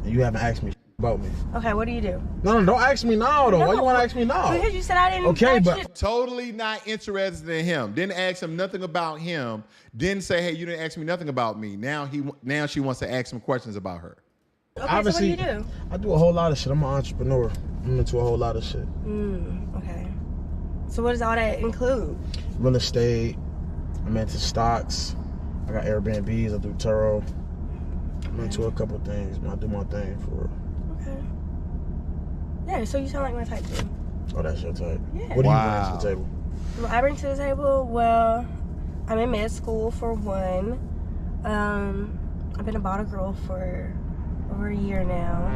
And you haven't asked me about me. Okay, what do you do? No, don't ask me now, though. No, Why you want to ask me now? Because you said I didn't. Okay, ask but you. Totally not interested in him. Didn't ask him nothing about him. Didn't say, hey, you didn't ask me nothing about me. Now she wants to ask him questions about her. Okay, obviously, so what do you do? I do a whole lot of shit. I'm an entrepreneur. I'm into a whole lot of shit. Okay. So what does all that include? Real estate. I'm into stocks. I got Airbnbs. I do Turo. I'm into a couple things, man. I do my thing for real. Okay. Yeah, so you sound like my type too. Oh, that's your type? Yeah. What do you bring to the table? What I bring to the table? Well, I'm in med school for one. I've been a bottle girl for over a year now.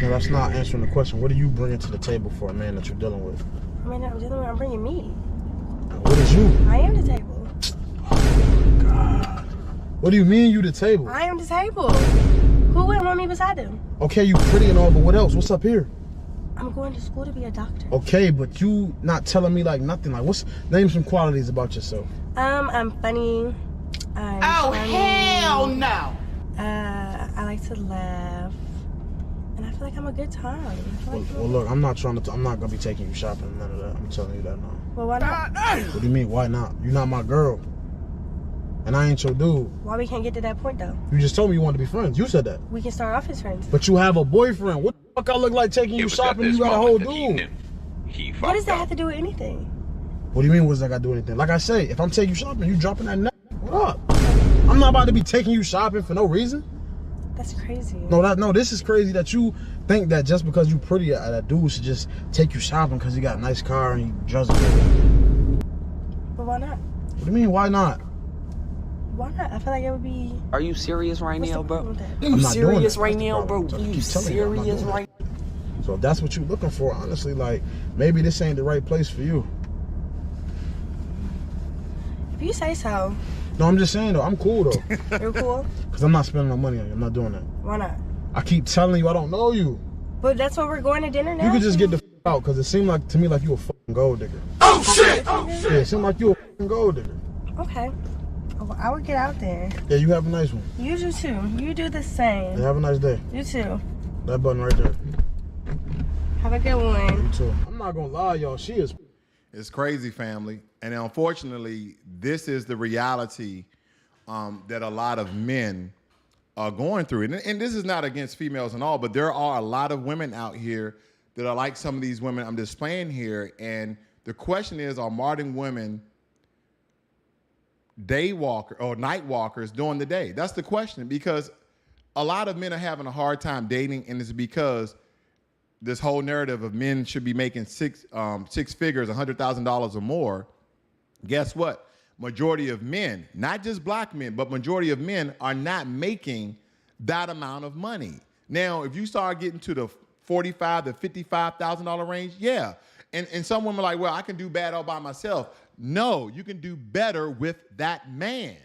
No, that's not answering the question. What are you bringing to the table for a man that you're dealing with? I mean, I'm bringing me. What is you? I am the table. God. What do you mean you the table? I am the table. Who wouldn't want me beside them? Okay, you pretty and all, but what else? What's up here? I'm going to school to be a doctor. Okay, but you not telling me like nothing. Like, name some qualities about yourself. I'm funny. Hell no! I like to laugh, and I feel like I'm a good time. Well, look, I'm not gonna be taking you shopping, none of that. I'm telling you that now. Well, why not? What do you mean, why not? You're not my girl, and I ain't your dude. Why we can't get to that point though? You just told me you wanted to be friends. You said that. We can start off as friends. But you have a boyfriend. What the fuck I look like taking you shopping? You got a whole dude. What does that have to do with anything? What do you mean? What does that got to do with anything? Like I say, if I'm taking you shopping, you dropping that neck. What up? I'm not about to be taking you shopping for no reason. That's crazy. No, this is crazy that you think that just because you pretty, that dude should just take you shopping because he got a nice car and he drives it. But why not? What do you mean, why not? Why not? I feel like it would be. Are you serious right now, bro? I'm not doing serious that. right That's the now, bro? problem. I You keep telling you, I'm not serious doing right? that. So if that's what you're looking for, honestly, like, maybe this ain't the right place for you. If you say so. No, I'm just saying, though, I'm cool, though. You're cool? Because I'm not spending no money on you. I'm not doing that. Why not? I keep telling you I don't know you. But that's what we're going to dinner now? You could just get the out, because it seemed like to me like you a fucking gold digger. Oh, shit! Yeah, it seemed like you a fucking gold digger. Okay. Well, I would get out there. Yeah, you have a nice one. You do too. You do the same. Yeah, have a nice day. You too. That button right there. Have a good one. You too. I'm not going to lie, y'all. She is... It's crazy, family. And unfortunately, this is the reality that a lot of men are going through. And this is not against females and all, but there are a lot of women out here that are like some of these women I'm displaying here. And the question is, are modern women day walker or night walkers during the day? That's the question, because a lot of men are having a hard time dating, and it's because this whole narrative of men should be making six figures, $100,000 or more. Guess what? Majority of men, not just black men, but majority of men are not making that amount of money. Now, if you start getting to the $45,000 to $55,000 range, yeah. And some women are like, well, I can do bad all by myself. No, you can do better with that man.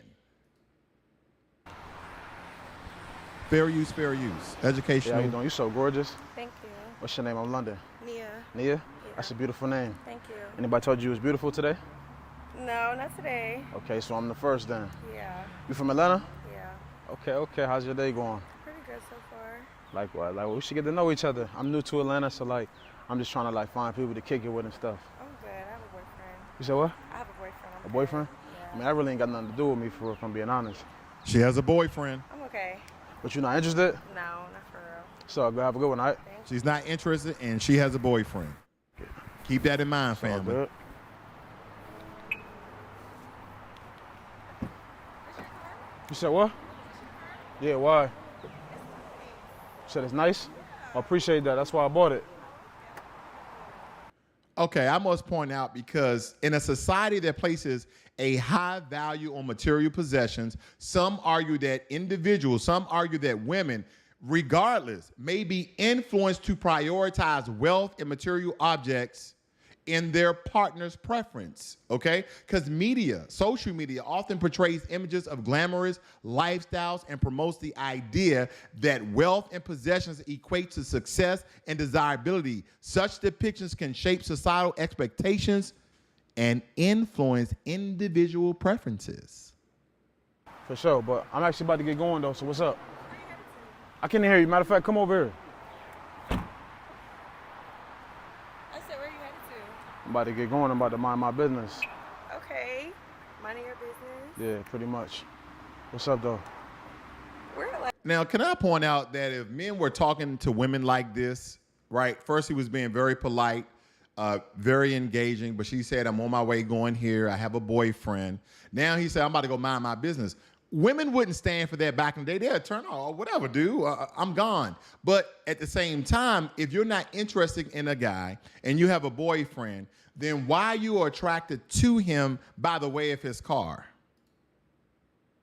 Fair use, fair use. Educational. Yeah, how you doing? You so gorgeous. Thank you. What's your name? I'm London. Nia. Nia? Yeah. That's a beautiful name. Thank you. Anybody told you was beautiful today? No, not today. Okay, so I'm the first then. Yeah. You from Atlanta? Yeah. Okay. How's your day going? Pretty good so far. Like what? Like, we should get to know each other. I'm new to Atlanta, so like, I'm just trying to like find people to kick it with and stuff. I'm good. I have a boyfriend. You said what? I have a boyfriend. A boyfriend? Yeah. I mean, that really ain't got nothing to do with me, for real, if I'm being honest. She has a boyfriend. I'm okay. But you're not interested? No, not for real. So, go have a good one, all right? Thank She's not interested, and she has a boyfriend. Keep that in mind, All family. good. You said what? Yeah, why? You said it's nice? I appreciate that. That's why I bought it. Okay, I must point out, because in a society that places a high value on material possessions, some argue that individuals, some argue that women, regardless, may be influenced to prioritize wealth and material objects in their partner's preference, okay? Because media, social media, often portrays images of glamorous lifestyles and promotes the idea that wealth and possessions equate to success and desirability. Such depictions can shape societal expectations and influence individual preferences. For sure, but I'm actually about to get going though, so what's up? I can't hear you. Matter of fact, come over here. I said, where you headed to? I'm about to get going. I'm about to mind my business. Okay. Minding your business. Yeah, pretty much. What's up, though? We're like. Now, can I point out that if men were talking to women like this, right? First, he was being very polite, very engaging, but she said, I'm on my way going here. I have a boyfriend. Now he said, I'm about to go mind my business. Women wouldn't stand for that back in the day. They'd turn, oh, whatever, dude, I'm gone. But at the same time, if you're not interested in a guy and you have a boyfriend, then why are you attracted to him by the way of his car?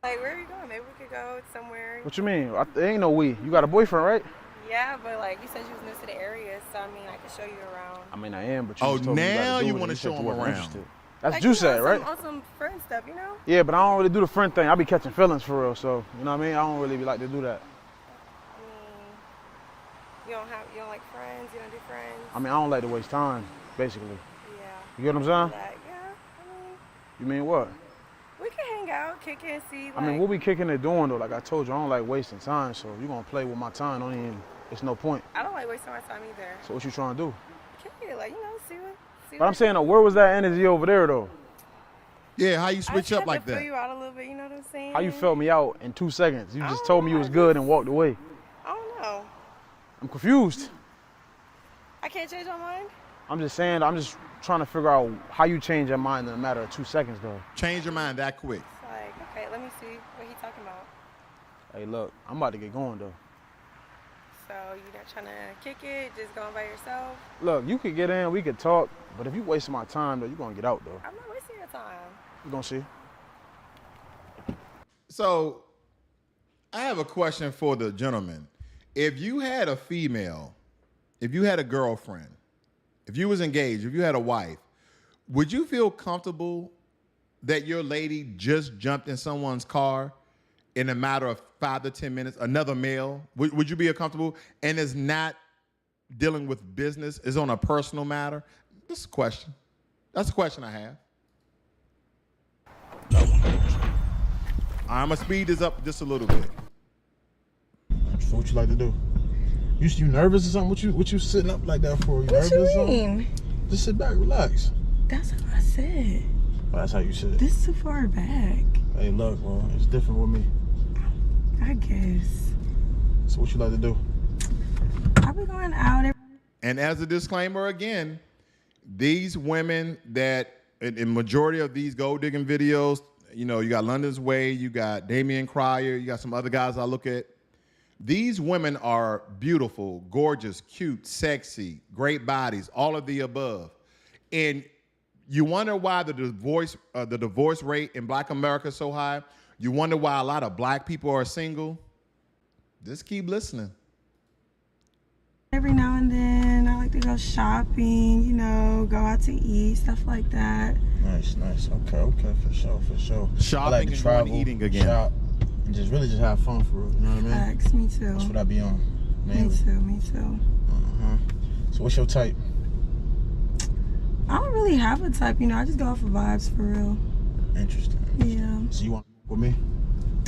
Like, where are you going? Maybe we could go somewhere. What you mean? There ain't no we. You got a boyfriend, right? Yeah, but like you said, you was new to the area, so I mean, I could show you around. I mean, I am, but you Oh, just told me now you want want to show him around. That's Like, what you said, right? On some friend stuff, you know? Yeah, but I don't really do the friend thing. I be catching feelings for real, so, you know what I mean? I don't really like to do that. I mean, you don't like friends, you don't do friends. I mean, I don't like to waste time, basically. Yeah. You get what I'm saying? Like, yeah, I mean, You mean what? we can hang out, kick it, and see. Like, I mean, what we kicking it doing, though? Like I told you, I don't like wasting time, so if you're going to play with my time, it's no point. I don't like wasting my time either. So what you trying to do? Kick it, like, you know, see But I'm saying, though, where was that energy over there, though? Yeah, how you switch up like I that? fill you out a little bit, you know what I'm saying? How you felt me out in 2 seconds? You I just don't told me know, you was I good just- and walked away. I don't know. I'm confused. I can't change my mind? I'm just saying, I'm just trying to figure out how you change your mind in a matter of 2 seconds, though. Change your mind that quick. It's like, okay, let me see what he talking about. Hey, look, I'm about to get going, though. So you not trying to kick it, just going by yourself? Look, you could get in, we could talk, but if you wasting my time, though, you're going to get out, though. I'm not wasting your time. You're going to see. So, I have a question for the gentleman. If you had a female, if you had a girlfriend, if you was engaged, if you had a wife, would you feel comfortable that your lady just jumped in someone's car in a matter of 5 to 10 minutes, another male? Would you be comfortable? And it's not dealing with business, it's on a personal matter? This is a question. That's a question I have. I'm going to speed this up just a little bit. So what you like to do? You nervous or something? What you sitting up like that for? You What nervous you or something? mean? Just sit back, relax. That's how I said. Oh, that's how you sit. This is too far back. Hey, look, well, it's different with me. I guess. So what you like to do? I be going out. And as a disclaimer again, these women that, in majority of these gold digging videos, you know, you got London's Way, you got Damian Cryer, you got some other guys I look at. These women are beautiful, gorgeous, cute, sexy, great bodies, all of the above. And you wonder why the divorce rate in Black America is so high. You wonder why a lot of black people are single. Just keep listening. Every now and then, I like to go shopping, you know, go out to eat, stuff like that. Nice. Okay, for sure. Shopping I like to and travel, going eating again. shop, and just really just have fun for real. You know what I mean? Facts, me too. That's what I be on. Mainly. Me too. So what's your type? I don't really have a type, you know, I just go off of vibes for real. Interesting. Yeah. So you want to with me?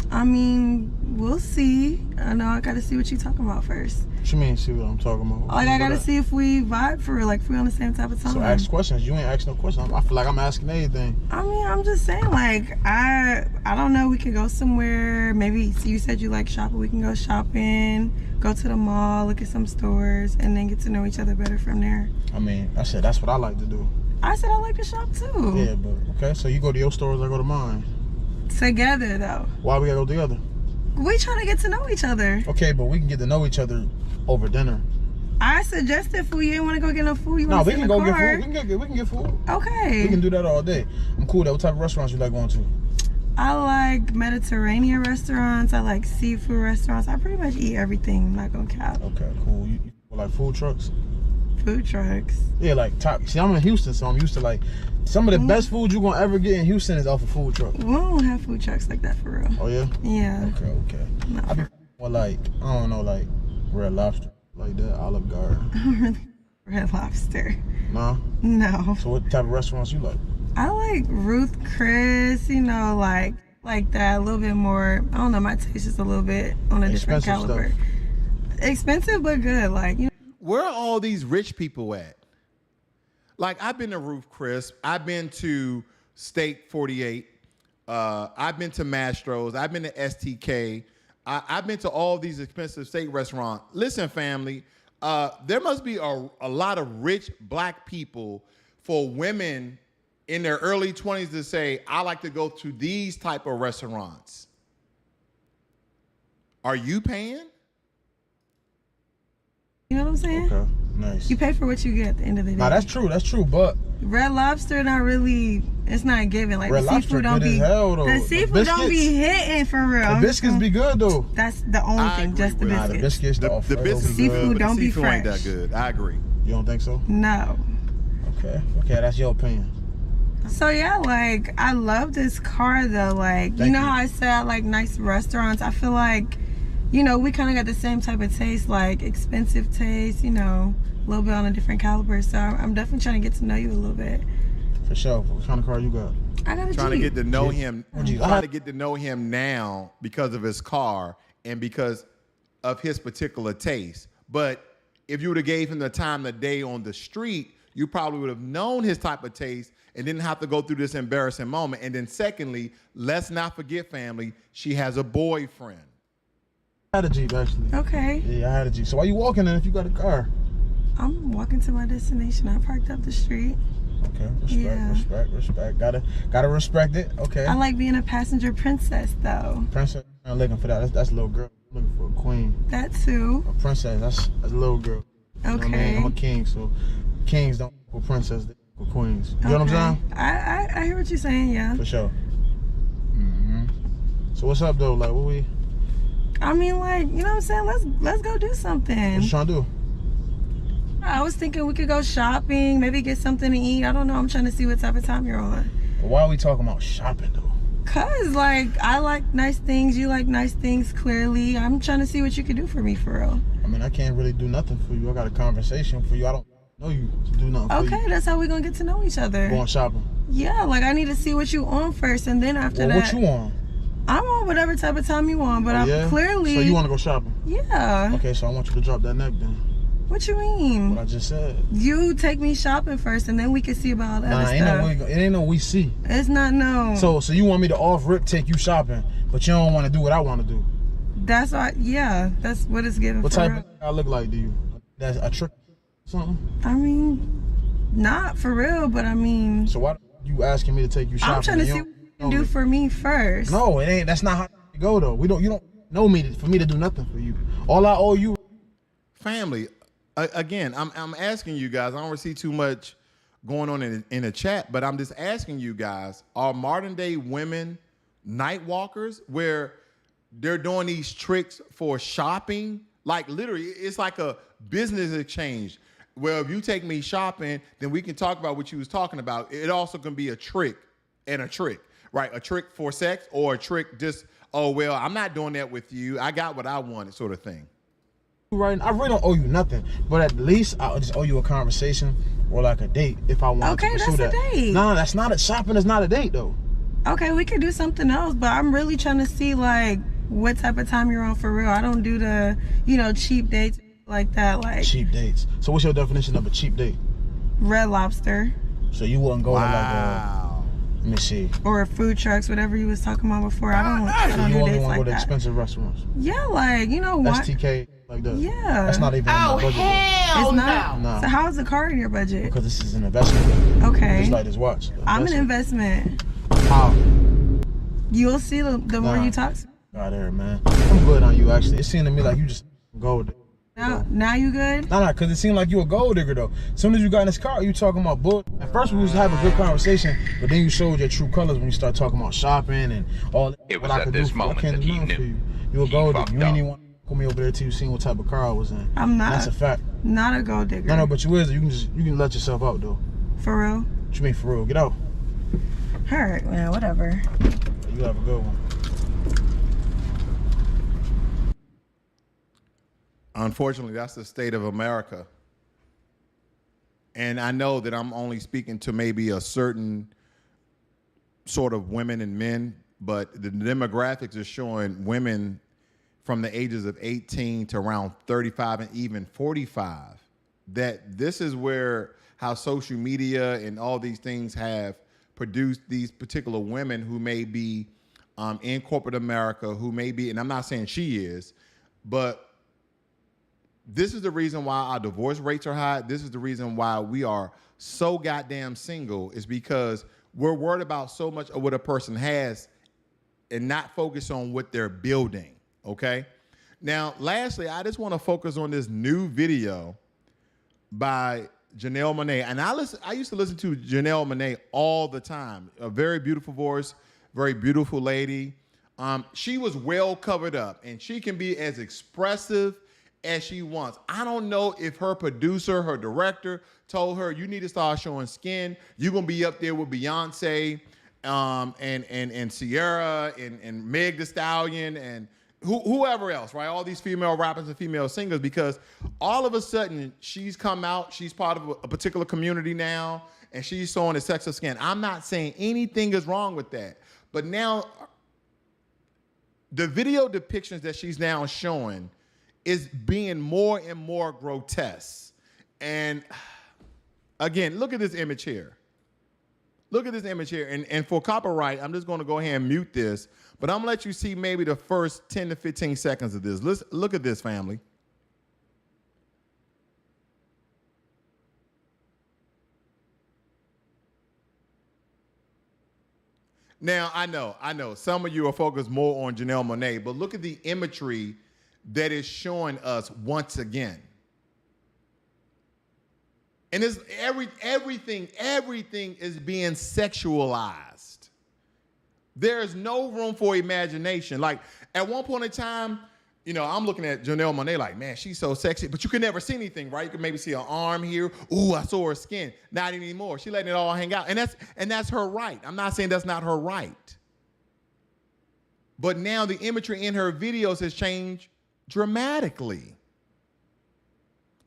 I mean, we'll see. I know I gotta see what you're talking about first. What you mean, see what I'm talking about? Like, I gotta see if we vibe for real, like, if we on the same type of time. So ask questions. You ain't asking no questions. I feel like I'm asking anything. I mean, I'm just saying, like, I don't know, we could go somewhere. Maybe you said you like shopping. We can go shopping, go to the mall, look at some stores, and then get to know each other better from there. I mean, I said that's what I like to do. I said I like to shop too. Yeah, but okay. So you go to your stores, I go to mine. Together though. Why we gotta go together? We trying to get to know each other. Okay, but we can get to know each other over dinner. I suggested food. You ain't want to go get no food. You No, want we to can go get food. We can get food. Okay. We can do that all day. I'm cool. What type of restaurants you like going to? I like Mediterranean restaurants. I like seafood restaurants. I pretty much eat everything. I'm not gonna cap. Okay, cool. You like food trucks? Food trucks. Yeah, like top. See, I'm in Houston, so I'm used to like some of the best food you're gonna ever get in Houston is off a food truck. We don't have food trucks like that for real. Oh yeah? Yeah. Okay. No. I be more like, I don't know, like Red Lobster, like that, Olive Garden. Red Lobster. No? No. So what type of restaurants you like? I like Ruth Chris, you know, like that, a little bit more. I don't know, my taste is a little bit on a different Expensive caliber. stuff. expensive but good. Like, you know. Where are all these rich people at? Like, I've been to Roof Chris. I've been to Steak 48. I've been to Mastro's. I've been to STK. I've been to all these expensive steak restaurants. Listen, family, there must be a lot of rich black people for women in their early 20s to say, I like to go to these type of restaurants. Are you paying? You know what I'm saying? Okay, nice. You pay for what you get at the end of the day. Nah, that's true, but Red Lobster not really, it's not giving. Like, Red the Lobster seafood don't good be, as hell, though. the The seafood don't be biscuits- hitting for real. the biscuits be good though. That's the only I thing, agree just the with Nah, the biscuits. biscuits, the The Alfredo business be Seafood good. don't be seafood ain't that fresh. good. I agree. You don't think so? No. Okay, that's your opinion. So yeah, like, I love this car though. Like, you Thank know you. how I said I like nice restaurants? I feel like, you know, we kind of got the same type of taste, like expensive taste, you know, a little bit on a different caliber. So I'm definitely trying to get to know you a little bit. For sure. What kind of car you got? I got a Trying to Jeep. get to know him. Jeep. Trying to get to know him now because of his car and because of his particular taste. But if you would have gave him the time of day on the street, you probably would have known his type of taste and didn't have to go through this embarrassing moment. And then secondly, let's not forget, family, she has a boyfriend. I had a Jeep actually. Okay. Yeah, I had a Jeep. So why you walking then if you got a car? I'm walking to my destination. I parked up the street. Okay, Yeah. respect. Gotta respect it. Okay. I like being a passenger princess though. Princess, I'm looking for that. That's a little girl. I'm looking for a queen. That too. A princess, that's a little girl. You know what I mean? Okay. I'm a king, so kings don't equal princess, they equal queens. You know what I'm saying? I hear what you're saying, yeah. For sure. Mm-hmm. So what's up though? Like, what we? I mean, like, you know what I'm saying? Let's go do something. What you trying to do? I was thinking we could go shopping, maybe get something to eat. I don't know. I'm trying to see what type of time you're on. Why are we talking about shopping though? Cause like I like nice things, you like nice things. Clearly, I'm trying to see what you could do for me, for real. I mean, I can't really do nothing for you. I got a conversation for you. I don't know you to do nothing for Okay, you. that's how we gonna get to know each other. Going shopping. Yeah, like I need to see what you on first, and then after Well, that, what you want? I'm on whatever type of time you want. But Yeah? I'm clearly. So you want to go shopping? Yeah. Okay, so I want you to drop that neck then. What you mean? What I just said. You take me shopping first, and then we can see about all the Nah, other ain't stuff. no way. It ain't no we see. It's not no. So you want me to off rip take you shopping, but you don't want to do what I want to do. That's why. Yeah, that's what it's giving. What for type real. of I look like to you? That's a trick, something. I mean, not for real, but I mean, So why you asking me to take you shopping? I'm trying to and see you what you don't can do for me first. No, it ain't. That's not how you go though. You don't know me for me to do nothing for you. All I owe you. Family, again, I'm asking you guys. I don't see too much going on in the chat, but I'm just asking you guys: are modern day women night walkers where they're doing these tricks for shopping? Like literally, it's like a business exchange. Well, if you take me shopping, then we can talk about what you was talking about. It also can be a trick and a trick, right? A trick for sex or a trick just, oh, well, I'm not doing that with you. I got what I wanted sort of thing. Right, I really don't owe you nothing, but at least I'll just owe you a conversation or like a date if I want Okay, to pursue that's a that. date. No, that's not a shopping. Is not a date though. Okay, we could do something else, but I'm really trying to see like what type of time you're on for real. I don't do the, cheap dates like that, like Cheap dates. So what's your definition of a cheap date? Red Lobster So you wouldn't go to like Wow. let me see. or food trucks, whatever you was talking about before. I So don't you do only dates want to like go to that. expensive restaurants. Yeah, like what? STK like that. Yeah. That's not even in my budget. Though. It's not. No. So how's the car in your budget? Because this is an investment. Okay. Just like this watch. I'm an investment. How? You'll see the more Nah. you talk. God there, man. I'm good on you actually. It seemed to me like you just gold. Now you good? Nah, because it seemed like you a gold digger though. As soon as you got in this car, you talking about bull. At first we was having a good conversation, but then you showed your true colors when you start talking about shopping and all that. It was what I at could this do for you. I moment can't that do he nothing for knew. you. You a He gold digger. fucked You ain't up. even want to call me over there till you seen what type of car I was in. I'm not. That's a fact. Not a gold digger. No, but you is. You can let yourself out though. For real? What you mean for real? Get out. Alright, man, whatever. You have a good one. Unfortunately, that's the state of America. And I know that I'm only speaking to maybe a certain sort of women and men, but the demographics are showing women from the ages of 18 to around 35 and even 45, that this is where how social media and all these things have produced these particular women who may be in corporate America, who may be, and I'm not saying she is, but this is the reason why our divorce rates are high. This is the reason why we are so goddamn single, is because we're worried about so much of what a person has and not focus on what they're building, okay? Now, lastly, I just want to focus on this new video by Janelle Monáe. And I used to listen to Janelle Monáe all the time. A very beautiful voice, very beautiful lady. She was well covered up, and she can be as expressive as she wants. I don't know if her producer, her director, told her, you need to start showing skin. You're gonna be up there with Beyonce, and Sierra, and Meg Thee Stallion, and whoever else, right? All these female rappers and female singers, because all of a sudden she's come out, she's part of a particular community now, and she's showing the sex of skin. I'm not saying anything is wrong with that, but now the video depictions that she's now showing is being more and more grotesque. And again, look at this image here. Look at this image here. And for copyright, I'm just going to go ahead and mute this, but I'm going to let you see maybe the first 10 to 15 seconds of this. Let's look at this, family. Now, I know some of you are focused more on Janelle Monáe, but look at the imagery that is showing us once again. And it's everything is being sexualized. There's no room for imagination. Like at one point in time, you know, I'm looking at Janelle Monáe like, man, she's so sexy, but you can never see anything, right? You can maybe see her arm here. Ooh, I saw her skin. Not anymore. She letting it all hang out. And that's her right. I'm not saying that's not her right. But now the imagery in her videos has changed dramatically.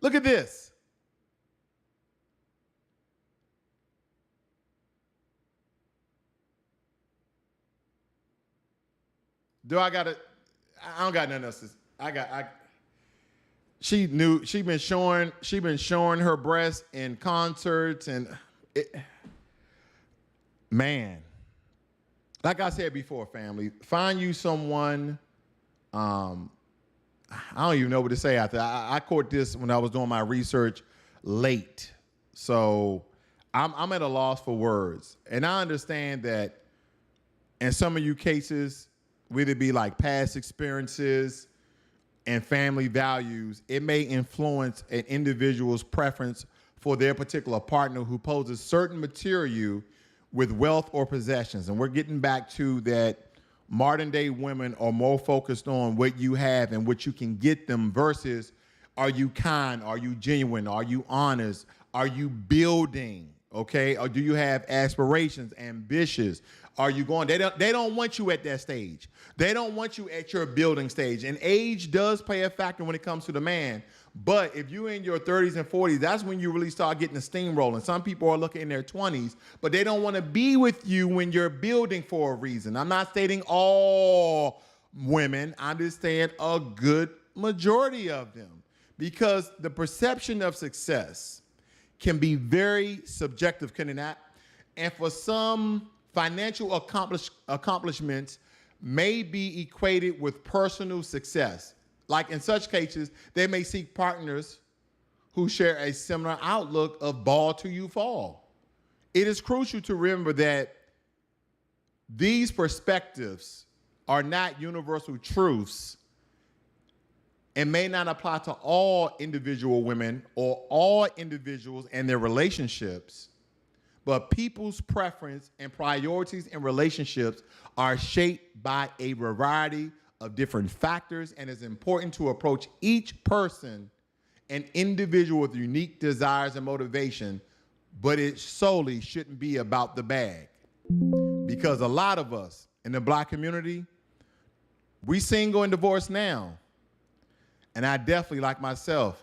Look at this. I don't got nothing else. She been showing her breasts in concerts, and man, like I said before, family, find you someone. I don't even know what to say after. I caught this when I was doing my research late, so I'm at a loss for words. And I understand that in some of you cases, whether it be like past experiences and family values, it may influence an individual's preference for their particular partner who poses certain material with wealth or possessions. And we're getting back to that modern day women are more focused on what you have and what you can get them versus are you kind, are you genuine, are you honest, are you building, okay? Or do you have aspirations, ambitious? Are you going? They don't want you at that stage. They don't want you at your building stage. And age does play a factor when it comes to the man. But if you're in your 30s and 40s, that's when you really start getting the steam rolling. Some people are looking in their 20s, but they don't want to be with you when you're building for a reason. I'm not stating all women. I'm just saying a good majority of them. Because the perception of success can be very subjective, can it not? And for some, financial accomplishments may be equated with personal success. Like in such cases, they may seek partners who share a similar outlook of ball till you fall. It is crucial to remember that these perspectives are not universal truths and may not apply to all individual women or all individuals and their relationships. But people's preference and priorities in relationships are shaped by a variety of different factors, and it's important to approach each person, an individual with unique desires and motivation, but it solely shouldn't be about the bag. Because a lot of us in the Black community, we single and divorced now. And I definitely, like myself,